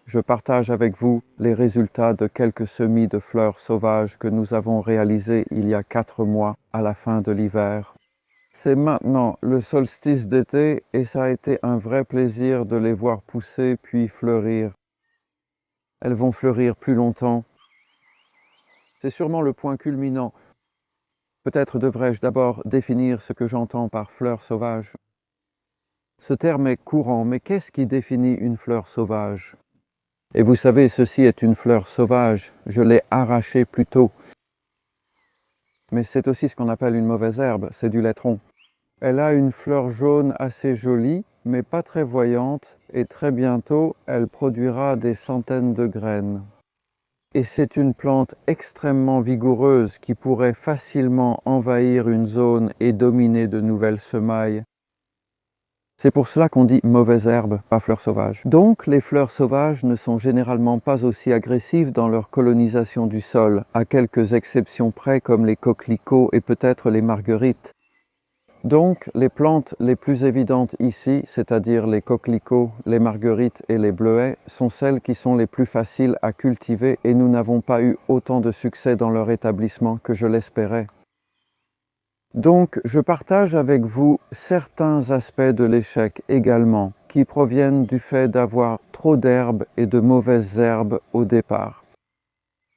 je partage avec vous les résultats de quelques semis de fleurs sauvages que nous avons réalisés il y a 4 mois à la fin de l'hiver. C'est maintenant le solstice d'été et ça a été un vrai plaisir de les voir pousser puis fleurir. Elles vont fleurir plus longtemps. C'est sûrement le point culminant. Peut-être devrais-je d'abord définir ce que j'entends par fleur sauvage. Ce terme est courant, mais qu'est-ce qui définit une fleur sauvage? Et vous savez, ceci est une fleur sauvage, je l'ai arrachée plus tôt. Mais c'est aussi ce qu'on appelle une mauvaise herbe, c'est du laitron. Elle a une fleur jaune assez jolie, mais pas très voyante, et très bientôt, elle produira des centaines de graines. Et c'est une plante extrêmement vigoureuse qui pourrait facilement envahir une zone et dominer de nouvelles semailles. C'est pour cela qu'on dit mauvaise herbe, pas fleur sauvage. Donc, les fleurs sauvages ne sont généralement pas aussi agressives dans leur colonisation du sol, à quelques exceptions près comme les coquelicots et peut-être les marguerites. Donc, les plantes les plus évidentes ici, c'est-à-dire les coquelicots, les marguerites et les bleuets, sont celles qui sont les plus faciles à cultiver et nous n'avons pas eu autant de succès dans leur établissement que je l'espérais. Donc, je partage avec vous certains aspects de l'échec également, qui proviennent du fait d'avoir trop d'herbes et de mauvaises herbes au départ.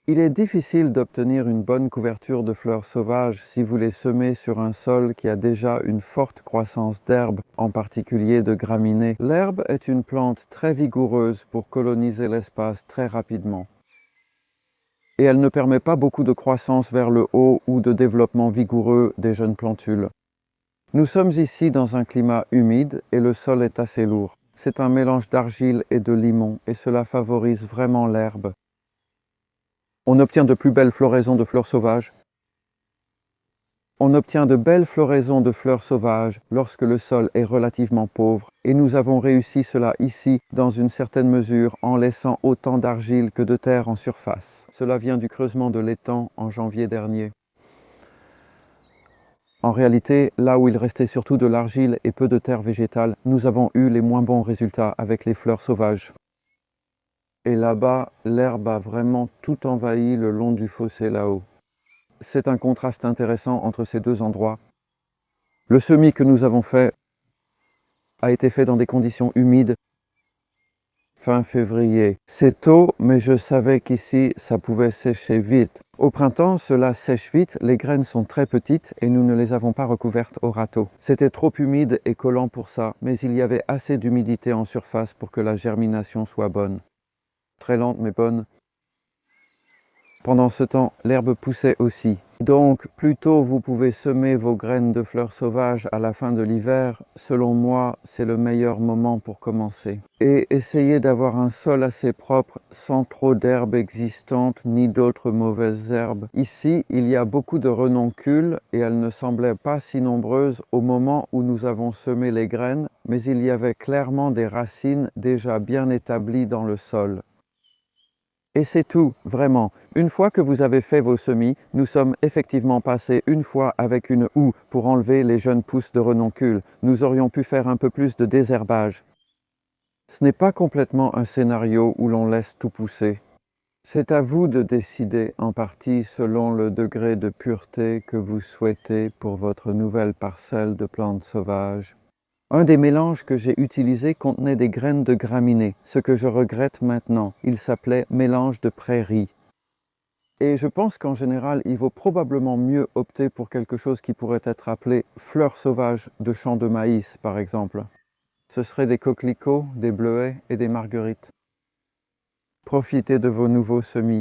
Il est difficile d'obtenir une bonne couverture de fleurs sauvages si vous les semez sur un sol qui a déjà une forte croissance d'herbes, en particulier de graminées. L'herbe est une plante très vigoureuse pour coloniser l'espace très rapidement. Et elle ne permet pas beaucoup de croissance vers le haut ou de développement vigoureux des jeunes plantules. Nous sommes ici dans un climat humide et le sol est assez lourd. C'est un mélange d'argile et de limon et cela favorise vraiment l'herbe. On obtient de plus belles floraisons de fleurs sauvages. On obtient de belles floraisons de fleurs sauvages lorsque le sol est relativement pauvre et nous avons réussi cela ici dans une certaine mesure en laissant autant d'argile que de terre en surface. Cela vient du creusement de l'étang en janvier dernier. En réalité, là où il restait surtout de l'argile et peu de terre végétale, nous avons eu les moins bons résultats avec les fleurs sauvages. Et là-bas, l'herbe a vraiment tout envahi le long du fossé là-haut. C'est un contraste intéressant entre ces deux endroits. Le semis que nous avons fait a été fait dans des conditions humides fin février. C'est tôt, mais je savais qu'ici, ça pouvait sécher vite. Au printemps, cela sèche vite, les graines sont très petites et nous ne les avons pas recouvertes au râteau. C'était trop humide et collant pour ça, mais il y avait assez d'humidité en surface pour que la germination soit bonne. Très lente mais bonne. Pendant ce temps, l'herbe poussait aussi. Donc, plus tôt vous pouvez semer vos graines de fleurs sauvages à la fin de l'hiver, selon moi, c'est le meilleur moment pour commencer. Et essayez d'avoir un sol assez propre, sans trop d'herbes existantes ni d'autres mauvaises herbes. Ici, il y a beaucoup de renoncules et elles ne semblaient pas si nombreuses au moment où nous avons semé les graines, mais il y avait clairement des racines déjà bien établies dans le sol. Et c'est tout, vraiment. Une fois que vous avez fait vos semis, nous sommes effectivement passés une fois avec une houe pour enlever les jeunes pousses de renoncules. Nous aurions pu faire un peu plus de désherbage. Ce n'est pas complètement un scénario où l'on laisse tout pousser. C'est à vous de décider en partie selon le degré de pureté que vous souhaitez pour votre nouvelle parcelle de plantes sauvages. Un des mélanges que j'ai utilisé contenait des graines de graminées, ce que je regrette maintenant. Il s'appelait mélange de prairie. Et je pense qu'en général, il vaut probablement mieux opter pour quelque chose qui pourrait être appelé fleurs sauvages de champs de maïs, par exemple. Ce seraient des coquelicots, des bleuets et des marguerites. Profitez de vos nouveaux semis.